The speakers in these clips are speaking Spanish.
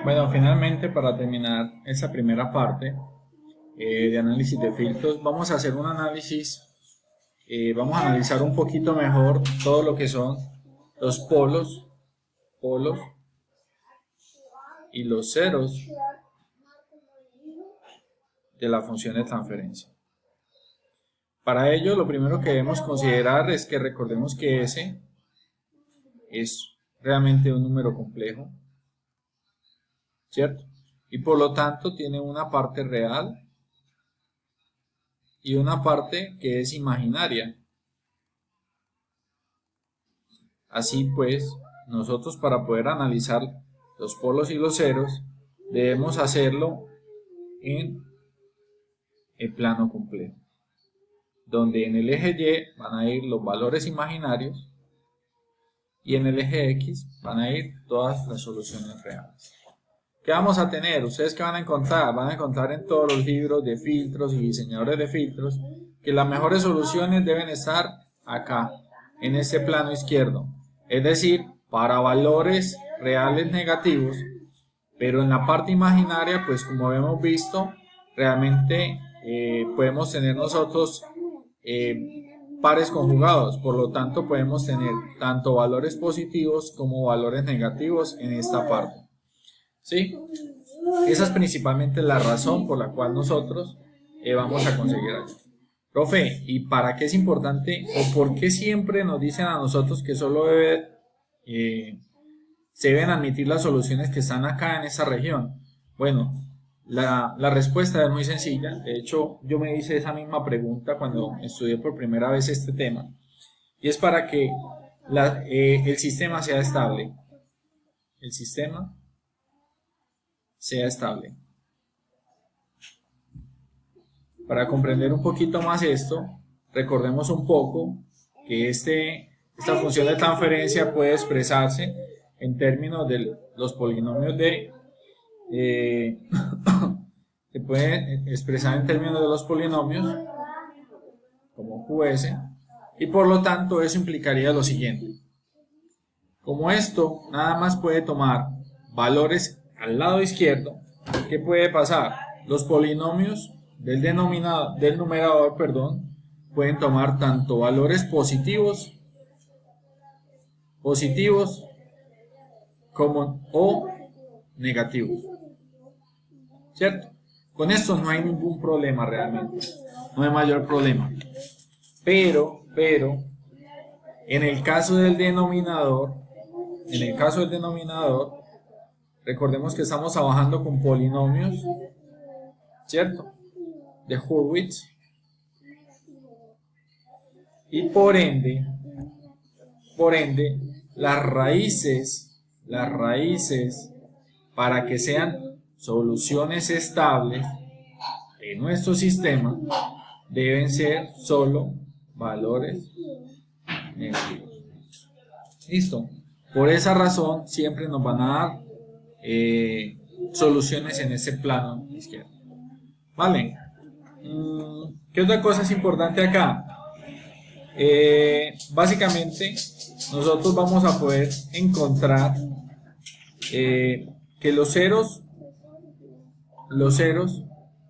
Bueno, finalmente para terminar esta primera parte de análisis de filtros, vamos a hacer un análisis, vamos a analizar un poquito mejor todo lo que son los polos y los ceros de la función de transferencia. Para ello, lo primero que debemos considerar es que recordemos que S es realmente un número complejo, ¿cierto? Y por lo tanto tiene una parte real y una parte que es imaginaria. Así pues, nosotros para poder analizar los polos y los ceros debemos hacerlo en el plano complejo, donde en el eje Y van a ir los valores imaginarios y en el eje X van a ir todas las soluciones reales. ¿Qué vamos a tener? ¿Ustedes qué van a encontrar? Van a encontrar en todos los libros de filtros y diseñadores de filtros que las mejores soluciones deben estar acá, en este plano izquierdo. Es decir, para valores reales negativos, pero en la parte imaginaria, pues como hemos visto, realmente podemos tener nosotros pares conjugados, por lo tanto podemos tener tanto valores positivos como valores negativos en esta parte. ¿Sí? Esa es principalmente la razón por la cual nosotros vamos a conseguir algo. Profe, ¿y para qué es importante o por qué siempre nos dicen a nosotros que solo se deben admitir las soluciones que están acá en esa región? Bueno, la respuesta es muy sencilla. De hecho, yo me hice esa misma pregunta cuando estudié por primera vez este tema. Y es para que el sistema sea estable. El sistema sea estable. Para comprender un poquito más esto, recordemos un poco que esta función de transferencia puede expresarse en términos de los polinomios se puede expresar en términos de los polinomios como QS, y por lo tanto eso implicaría lo siguiente. Como esto nada más puede tomar valores al lado izquierdo, ¿qué puede pasar? Los polinomios del numerador, pueden tomar tanto valores positivos como o negativos, ¿cierto? Con esto no hay ningún problema realmente, no hay mayor problema. Pero en el caso del denominador, recordemos que estamos trabajando con polinomios, ¿cierto? De Hurwitz. Y por ende, las raíces para que sean soluciones estables de nuestro sistema deben ser solo valores negativos. Listo. Por esa razón siempre nos van a dar soluciones en ese plano izquierdo. Vale. ¿Qué otra cosa es importante acá? Básicamente nosotros vamos a poder encontrar que los ceros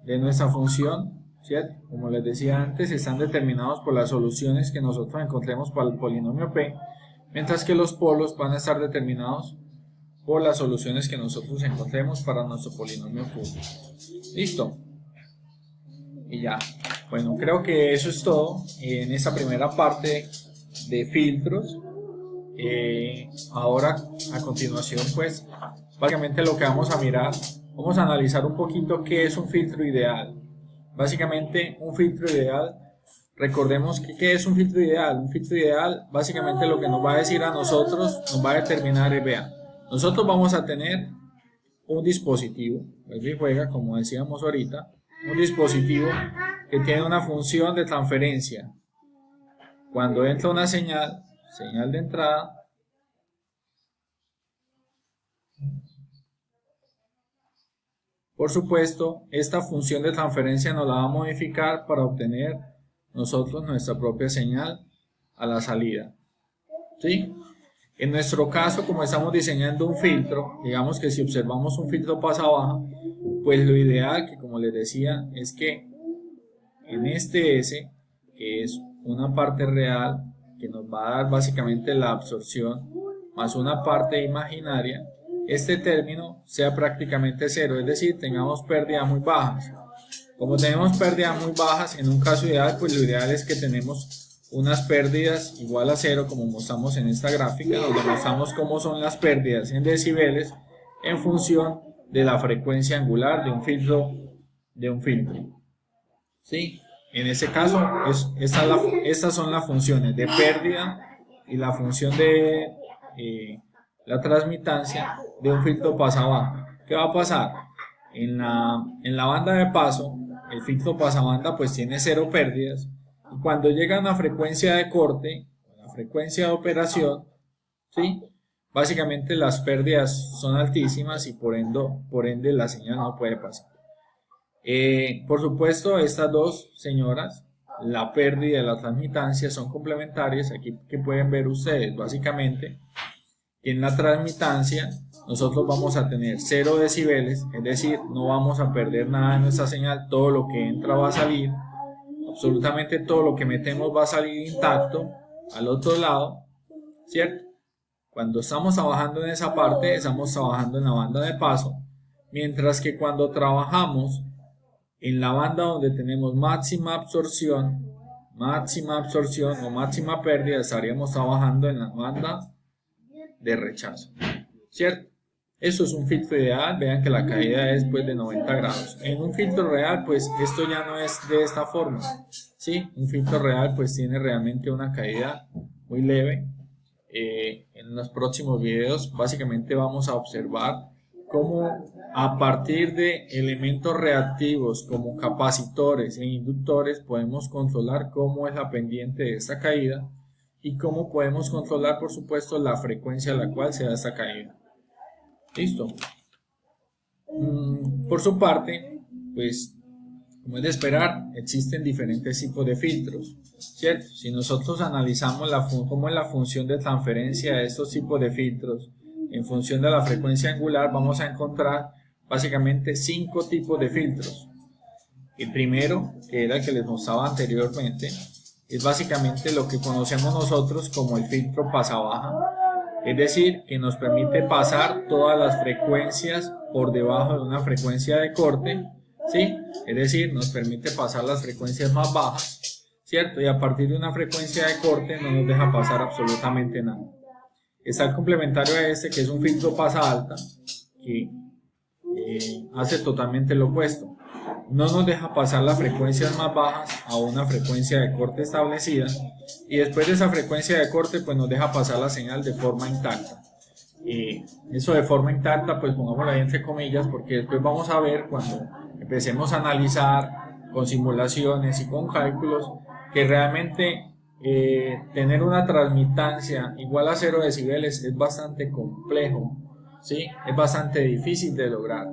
de nuestra función, ¿cierto? Como les decía antes, están determinados por las soluciones que nosotros encontremos para el polinomio P, mientras que los polos van a estar determinados por las soluciones que nosotros encontremos para nuestro polinomio Q. ¿Listo? Y ya. Bueno, creo que eso es todo en esta primera parte de filtros. Ahora, a continuación, pues, básicamente lo que vamos a mirar, vamos a analizar un poquito qué es un filtro ideal. Básicamente, un filtro ideal, recordemos que ¿qué es un filtro ideal? Un filtro ideal, básicamente lo que nos va a decir a nosotros, nos va a determinar es, vean, nosotros vamos a tener un dispositivo, y juega, como decíamos ahorita, un dispositivo que tiene una función de transferencia. Cuando entra una señal de entrada, por supuesto, esta función de transferencia nos la va a modificar para obtener nosotros nuestra propia señal a la salida. ¿Sí? En nuestro caso, como estamos diseñando un filtro, digamos que si observamos un filtro pasa baja, pues lo ideal, que como les decía, es que en este S, que es una parte real, que nos va a dar básicamente la absorción, más una parte imaginaria, este término sea prácticamente cero, es decir, tengamos pérdidas muy bajas. Como tenemos pérdidas muy bajas, en un caso ideal, pues lo ideal es que tenemos unas pérdidas igual a cero, como mostramos en esta gráfica, donde mostramos cómo son las pérdidas en decibeles en función de la frecuencia angular de un filtro. ¿Sí? En ese caso, estas son las funciones de pérdida y la función de la transmitancia de un filtro pasabaja. ¿Qué va a pasar? En la banda de paso, el filtro pasabanda pues tiene cero pérdidas, y cuando llega a una frecuencia de corte, una frecuencia de operación, ¿sí? Básicamente las pérdidas son altísimas y por ende la señal no puede pasar. Por supuesto, estas dos señoras, la pérdida y la transmitancia, son complementarias. Aquí que pueden ver ustedes, básicamente, en la transmitancia nosotros vamos a tener 0 decibeles, es decir, no vamos a perder nada de nuestra señal, todo lo que entra va a salir, absolutamente todo lo que metemos va a salir intacto al otro lado, ¿cierto? Cuando estamos trabajando en esa parte, estamos trabajando en la banda de paso, mientras que cuando trabajamos en la banda donde tenemos máxima absorción o máxima pérdida, estaríamos trabajando en la banda de rechazo, ¿cierto? Eso es un filtro ideal. Vean que la caída es pues de 90 grados. En un filtro real pues esto ya no es de esta forma, ¿sí? Un filtro real pues tiene realmente una caída muy leve. En los próximos videos básicamente vamos a observar cómo a partir de elementos reactivos como capacitores e inductores podemos controlar cómo es la pendiente de esta caída y cómo podemos controlar, por supuesto, la frecuencia a la cual se da esta caída. Listo. Por su parte, pues, como es de esperar, existen diferentes tipos de filtros, ¿cierto? Si nosotros analizamos cómo es la función de transferencia de estos tipos de filtros en función de la frecuencia angular, vamos a encontrar básicamente 5 tipos de filtros. El primero, que era el que les mostraba anteriormente, es básicamente lo que conocemos nosotros como el filtro pasabaja, es decir, que nos permite pasar todas las frecuencias por debajo de una frecuencia de corte, ¿sí? Es decir, nos permite pasar las frecuencias más bajas, ¿cierto? Y a partir de una frecuencia de corte no nos deja pasar absolutamente nada. Está el complementario a este, que es un filtro pasa alta, que hace totalmente lo opuesto. No nos deja pasar las frecuencias más bajas a una frecuencia de corte establecida, y después de esa frecuencia de corte pues nos deja pasar la señal de forma intacta. Eso de forma intacta pues pongámoslo ahí entre comillas, porque después vamos a ver cuando empecemos a analizar con simulaciones y con cálculos que realmente tener una transmitancia igual a 0 decibeles es bastante complejo, ¿sí? Es bastante difícil de lograr.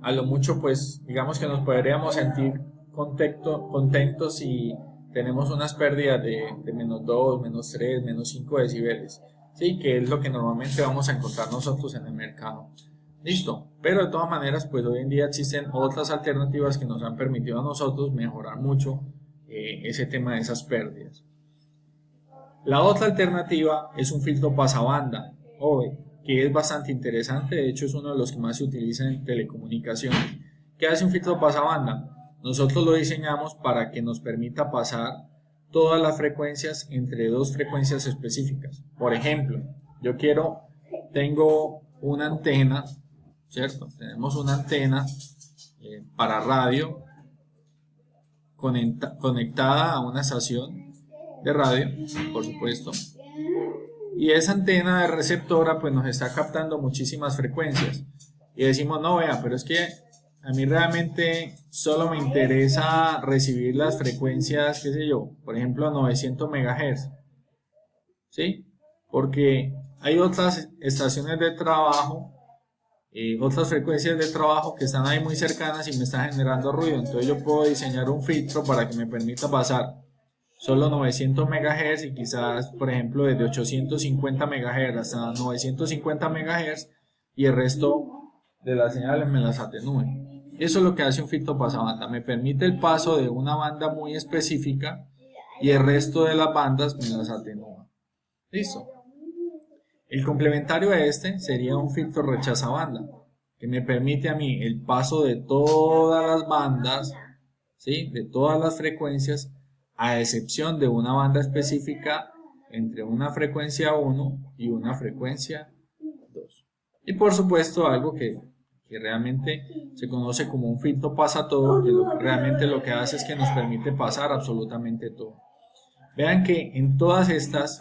A lo mucho pues digamos que nos podríamos sentir contentos si tenemos unas pérdidas de menos 2, menos 3, menos 5 decibeles, ¿sí? Que es lo que normalmente vamos a encontrar nosotros en el mercado. Listo, pero de todas maneras pues hoy en día existen otras alternativas que nos han permitido a nosotros mejorar mucho ese tema de esas pérdidas. La otra alternativa es un filtro pasabanda, que es bastante interesante. De hecho es uno de los que más se utiliza en telecomunicaciones. ¿Qué hace un filtro pasabanda? Nosotros lo diseñamos para que nos permita pasar todas las frecuencias entre dos frecuencias específicas. Por ejemplo, tengo una antena, ¿cierto? Tenemos una antena para radio conectada a una estación de radio, por supuesto, y esa antena de receptora pues nos está captando muchísimas frecuencias y decimos, no, vea, pero es que a mí realmente solo me interesa recibir las frecuencias, qué sé yo, por ejemplo 900 MHz, ¿sí? Porque hay otras estaciones de trabajo, otras frecuencias de trabajo que están ahí muy cercanas y me están generando ruido. Entonces yo puedo diseñar un filtro para que me permita pasar solo 900 MHz y quizás, por ejemplo, desde 850 MHz hasta 950 MHz y el resto de las señales me las atenúe. Eso es lo que hace un filtro pasabanda, me permite el paso de una banda muy específica y el resto de las bandas me las atenúa. Listo. El complementario a este sería un filtro rechazabanda, que me permite a mí el paso de todas las bandas, ¿sí? De todas las frecuencias, a excepción de una banda específica entre una frecuencia 1 y una frecuencia 2. Y por supuesto algo que realmente se conoce como un filtro pasa todo, que realmente lo que hace es que nos permite pasar absolutamente todo. Vean que en todas estas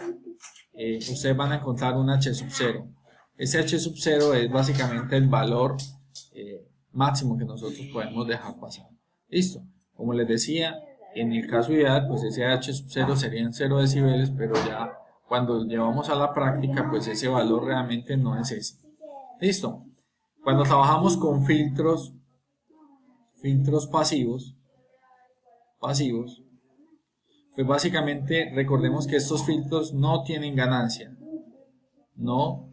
ustedes van a encontrar un H sub 0. Ese H sub 0 es básicamente el valor máximo que nosotros podemos dejar pasar. Listo. Como les decía, en el caso ideal, pues ese H sub 0 serían 0 decibeles, pero ya cuando llevamos a la práctica, pues ese valor realmente no es ese. Listo. Cuando trabajamos con filtros pasivos, pues básicamente recordemos que estos filtros no tienen ganancia. Vamos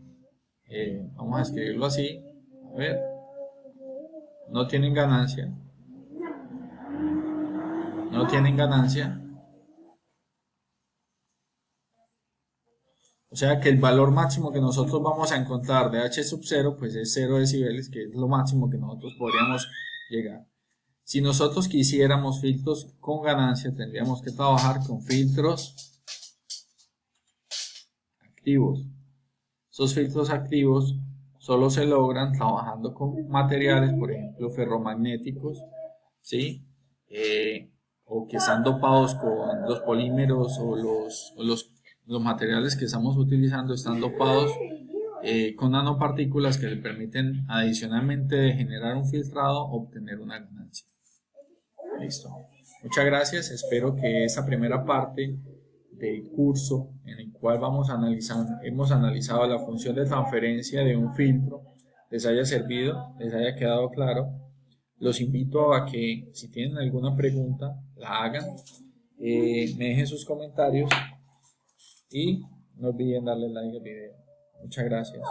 a escribirlo así. A ver. No tienen ganancia. No tienen ganancia. O sea que el valor máximo que nosotros vamos a encontrar de H sub 0 pues es 0 decibeles, que es lo máximo que nosotros podríamos llegar. Si nosotros quisiéramos filtros con ganancia, tendríamos que trabajar con filtros activos. Esos filtros activos solo se logran trabajando con materiales, por ejemplo, ferromagnéticos, ¿sí? O que están dopados con los polímeros o los materiales que estamos utilizando están dopados con nanopartículas que le permiten adicionalmente de generar un filtrado obtener una ganancia. Listo. Muchas gracias. Espero que esa primera parte del curso en el cual hemos analizado la función de transferencia de un filtro les haya servido, les haya quedado claro. Los invito a que si tienen alguna pregunta la hagan, me dejen sus comentarios y no olviden darle like al video. Muchas gracias.